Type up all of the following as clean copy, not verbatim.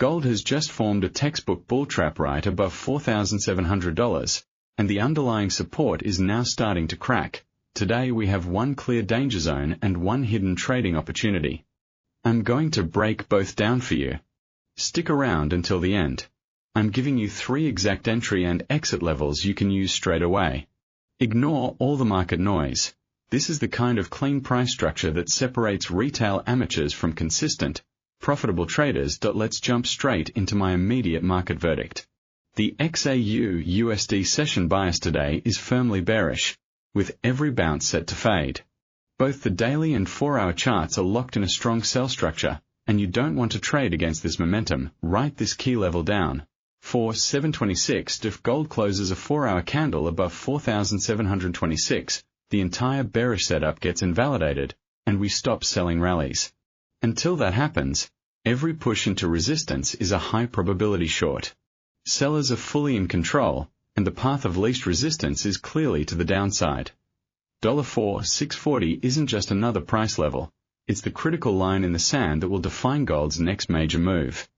Gold has just formed a textbook bull trap right above $4,700, and the underlying support is now starting to crack. Today we have one clear danger zone and one hidden trading opportunity. I'm going to break both down for you. Stick around until the end. I'm giving you 3 exact entry and exit levels you can use straight away. Ignore all the market noise. This is the kind of clean price structure that separates retail amateurs from consistent, profitable traders. Let's jump straight into my immediate market verdict. The XAU-USD session bias today is firmly bearish, with every bounce set to fade. Both the daily and 4-hour charts are locked in a strong sell structure, and you don't want to trade against this momentum. Write this key level down. For 726, if gold closes a 4-hour candle above 4,726, the entire bearish setup gets invalidated, and we stop selling rallies. Until that happens, every push into resistance is a high probability short. Sellers are fully in control, and the path of least resistance is clearly to the downside. $4,640 isn't just another price level, it's the critical line in the sand that will define gold's next major move.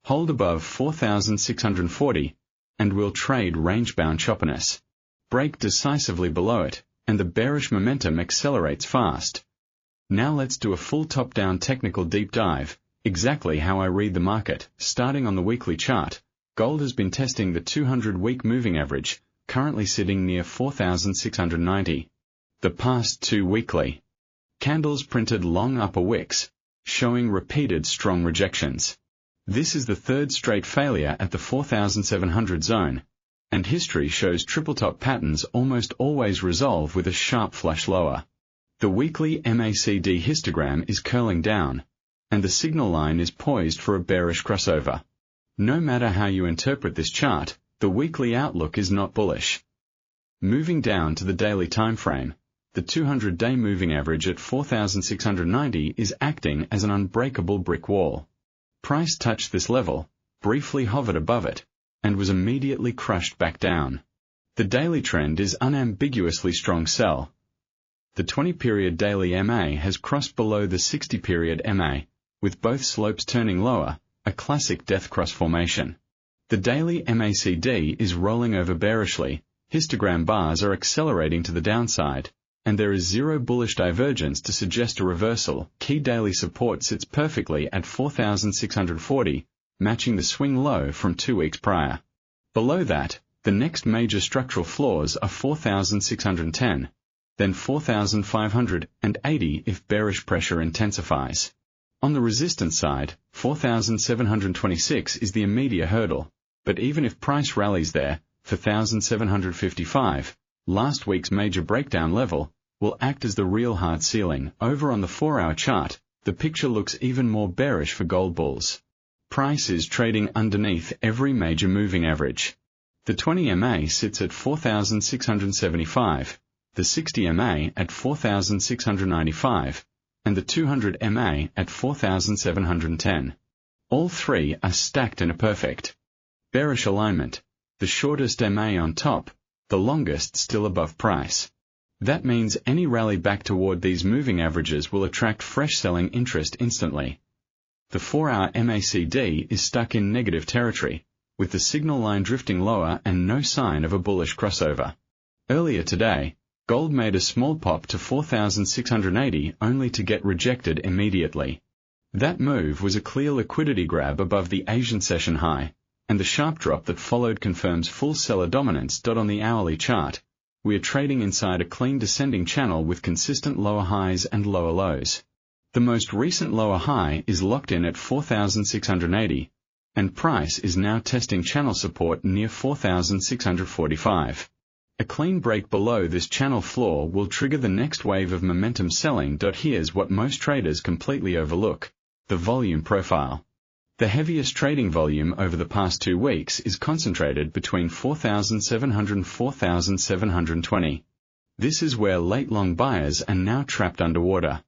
Hold above 4,640, and we'll trade range-bound choppiness. Break decisively below it, and the bearish momentum accelerates fast. Now let's do a full top-down technical deep dive, exactly how I read the market. Starting on the weekly chart, gold has been testing the 200-week moving average, currently sitting near 4,690. The past 2 weekly candles printed long upper wicks, showing repeated strong rejections. This is the 3rd straight failure at the 4,700 zone, and history shows triple-top patterns almost always resolve with a sharp flush lower. The weekly MACD histogram is curling down, and the signal line is poised for a bearish crossover. No matter how you interpret this chart, the weekly outlook is not bullish. Moving down to the daily time frame, the 200-day moving average at 4,690 is acting as an unbreakable brick wall. Price touched this level, briefly hovered above it, and was immediately crushed back down. The daily trend is unambiguously strong sell. The 20-period daily MA has crossed below the 60-period MA, with both slopes turning lower, a classic death cross formation. The daily MACD is rolling over bearishly, histogram bars are accelerating to the downside, and there is zero bullish divergence to suggest a reversal. Key daily support sits perfectly at 4,640, matching the swing low from 2 weeks prior. Below that, the next major structural floors are 4,610, then 4,580 if bearish pressure intensifies. On the resistance side, 4,726 is the immediate hurdle, but even if price rallies there, 4,755, last week's major breakdown level, will act as the real hard ceiling. Over on the 4-hour chart, the picture looks even more bearish for gold bulls. Price is trading underneath every major moving average. The 20 MA sits at 4,675, the 60 MA at 4,695, and the 200 MA at 4,710. All 3 are stacked in a perfect bearish alignment, the shortest MA on top, the longest still above price. That means any rally back toward these moving averages will attract fresh selling interest instantly. The 4-hour MACD is stuck in negative territory, with the signal line drifting lower and no sign of a bullish crossover. Earlier today, gold made a small pop to 4,680 only to get rejected immediately. That move was a clear liquidity grab above the Asian session high, and the sharp drop that followed confirms full seller dominance. On the hourly chart, we are trading inside a clean descending channel with consistent lower highs and lower lows. The most recent lower high is locked in at 4,680, and price is now testing channel support near 4,645. A clean break below this channel floor will trigger the next wave of momentum selling. Here's what most traders completely overlook: the volume profile. The heaviest trading volume over the past 2 weeks is concentrated between 4,700 and 4,720. This is where late long buyers are now trapped underwater.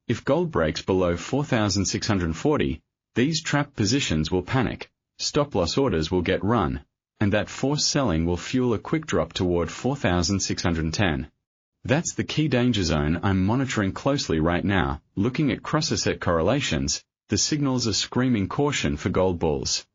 If gold breaks below 4,640, these trapped positions will panic, stop-loss orders will get run, and that forced selling will fuel a quick drop toward 4,610. That's the key danger zone I'm monitoring closely right now. Looking at cross-asset correlations, The signals are screaming caution for gold bulls.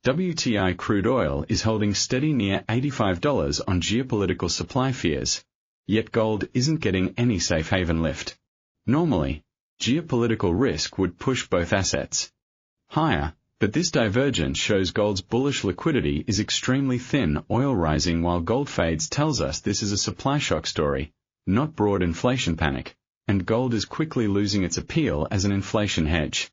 WTI crude oil is holding steady near $85 on geopolitical supply fears, yet gold isn't getting any safe haven lift. Normally, geopolitical risk would push both assets higher, but this divergence shows gold's bullish liquidity is extremely thin. Oil rising while gold fades tells us this is a supply shock story, not broad inflation panic, and gold is quickly losing its appeal as an inflation hedge.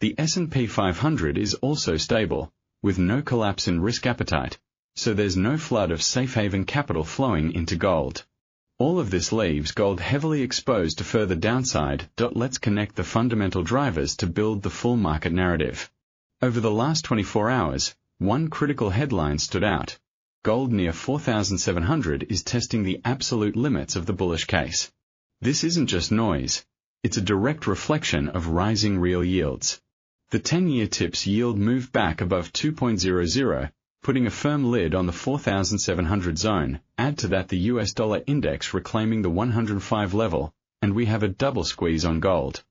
The S&P 500 is also stable, with no collapse in risk appetite, so there's no flood of safe haven capital flowing into gold. All of this leaves gold heavily exposed to further downside. Let's connect the fundamental drivers to build the full market narrative. Over the last 24 hours, one critical headline stood out. Gold near 4,700 is testing the absolute limits of the bullish case. This isn't just noise, it's a direct reflection of rising real yields. The 10-year TIPS yield moved back above 2.00, putting a firm lid on the 4,700 zone. Add to that the US dollar index reclaiming the 105 level, and we have a double squeeze on gold.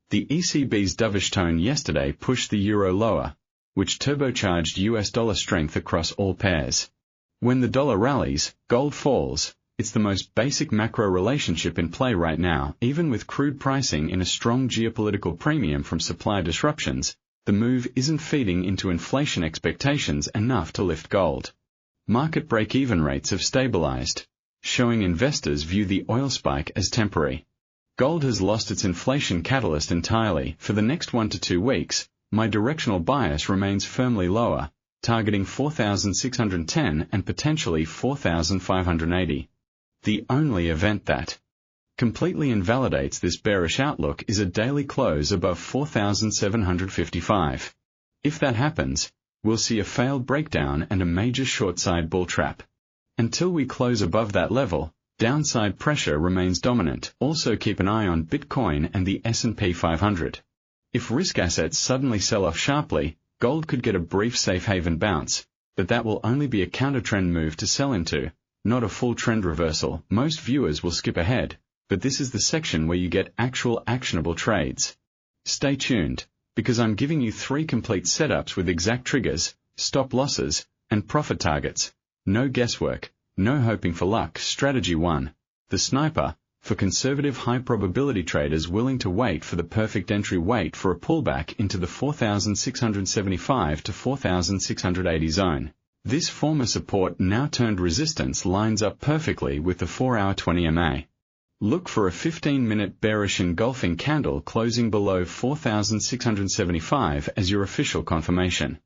The ECB's dovish tone yesterday pushed the euro lower, which turbocharged US dollar strength across all pairs. When the dollar rallies, gold falls. It's the most basic macro relationship in play right now. Even with crude pricing in a strong geopolitical premium from supply disruptions, the move isn't feeding into inflation expectations enough to lift gold. Market break-even rates have stabilized, showing investors view the oil spike as temporary. Gold has lost its inflation catalyst entirely. For the next 1 to 2 weeks, my directional bias remains firmly lower, targeting 4,610 and potentially 4,580. The only event that completely invalidates this bearish outlook is a daily close above 4,755. If that happens, we'll see a failed breakdown and a major short-side bull trap. Until we close above that level, downside pressure remains dominant. Also keep an eye on Bitcoin and the S&P 500. If risk assets suddenly sell off sharply, gold could get a brief safe haven bounce, but that will only be a counter-trend move to sell into, not a full trend reversal. Most viewers will skip ahead, but this is the section where you get actual actionable trades. Stay tuned, because I'm giving you 3 complete setups with exact triggers, stop losses, and profit targets. No guesswork, no hoping for luck. Strategy 1. The sniper, for conservative high-probability traders willing to wait for the perfect entry. Wait for a pullback into the 4,675 to 4,680 zone. This former support now turned resistance lines up perfectly with the 4-hour 20 MA. Look for a 15-minute bearish engulfing candle closing below 4,675 as your official confirmation.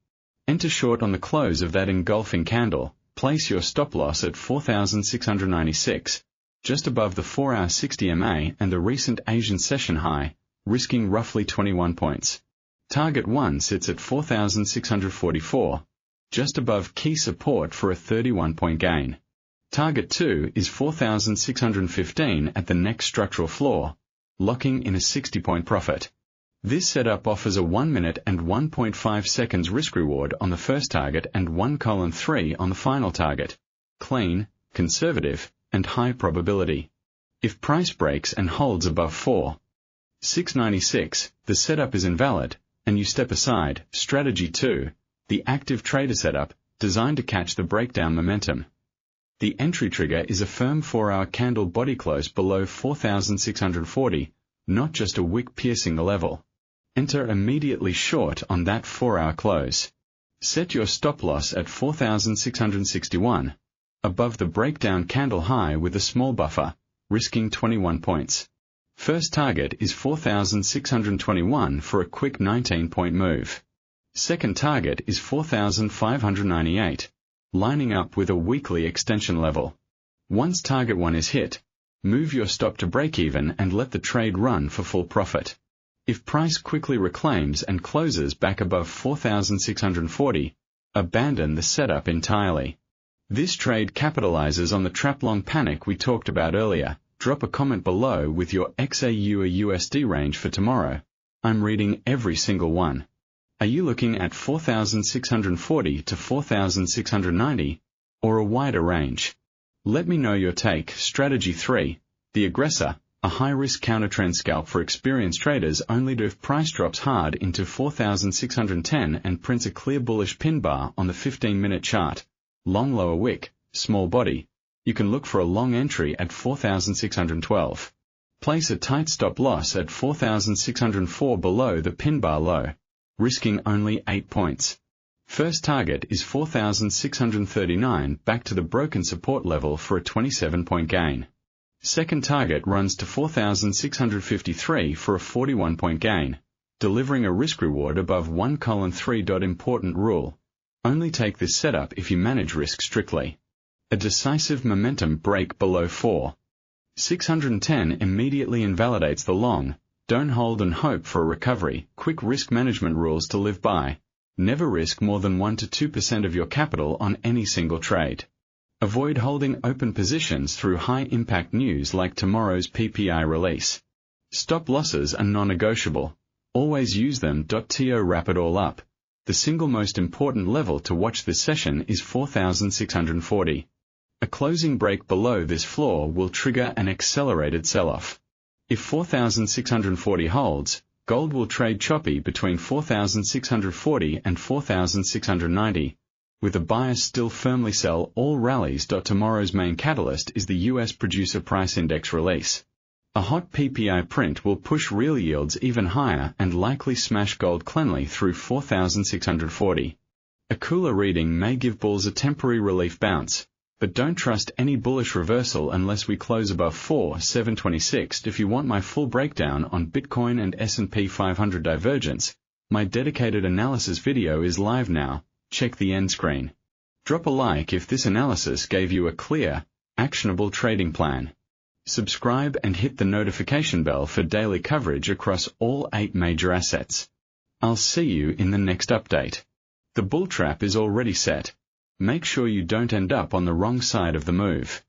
Enter short on the close of that engulfing candle. Place your stop loss at 4,696, just above the 4-hour 60 MA and the recent Asian session high, risking roughly 21 points. Target 1 sits at 4,644. Just above key support for a 31-point gain. Target 2 is 4,615 at the next structural floor, locking in a 60-point profit. This setup offers a 1-minute and 1.5 seconds risk-reward on the first target and 1:3 on the final target. Clean, conservative, and high probability. If price breaks and holds above 4,696, the setup is invalid, and you step aside. Strategy 2. The active trader setup, designed to catch the breakdown momentum. The entry trigger is a firm 4-hour candle body close below 4,640, not just a wick piercing the level. Enter immediately short on that 4-hour close. Set your stop loss at 4,661, above the breakdown candle high with a small buffer, risking 21 points. First target is 4,621 for a quick 19-point move. Second target is 4,598, lining up with a weekly extension level. Once target 1 is hit, move your stop to break even and let the trade run for full profit. If price quickly reclaims and closes back above 4,640, abandon the setup entirely. This trade capitalizes on the trap long panic we talked about earlier. Drop a comment below with your XAU or USD range for tomorrow. I'm reading every single one. Are you looking at 4,640 to 4,690, or a wider range? Let me know your take. Strategy 3. The Aggressor, A high-risk counter-trend scalp for experienced traders only do if price drops hard into 4,610 and prints a clear bullish pin bar on the 15-minute chart. Long lower wick, small body. You can look for a long entry at 4,612. Place a tight stop loss at 4,604 below the pin bar low, risking only 8 points. First target is 4,639 back to the broken support level for a 27-point gain. Second target runs to 4,653 for a 41-point gain, delivering a risk-reward above 1:3. Important rule: only take this setup if you manage risk strictly. A decisive momentum break below 4,610 immediately invalidates the long. Don't hold and hope for a recovery. Quick risk management rules to live by. Never risk more than 1 to 2% of your capital on any single trade. Avoid holding open positions through high-impact news like tomorrow's PPI release. Stop losses are non-negotiable. Always use them. To wrap it all up. The single most important level to watch this session is 4,640. A closing break below this floor will trigger an accelerated sell-off. If 4,640 holds, gold will trade choppy between 4,640 and 4,690. With a bias still firmly sell all rallies. Tomorrow's main catalyst is the U.S. Producer Price Index release. A hot PPI print will push real yields even higher and likely smash gold cleanly through 4,640. A cooler reading may give bulls a temporary relief bounce, but don't trust any bullish reversal unless we close above 4,726. If you want my full breakdown on Bitcoin and S&P 500 divergence, my dedicated analysis video is live now. Check the end screen. Drop a like if this analysis gave you a clear, actionable trading plan. Subscribe and hit the notification bell for daily coverage across all 8 major assets. I'll see you in the next update. The bull trap is already set. Make sure you don't end up on the wrong side of the move.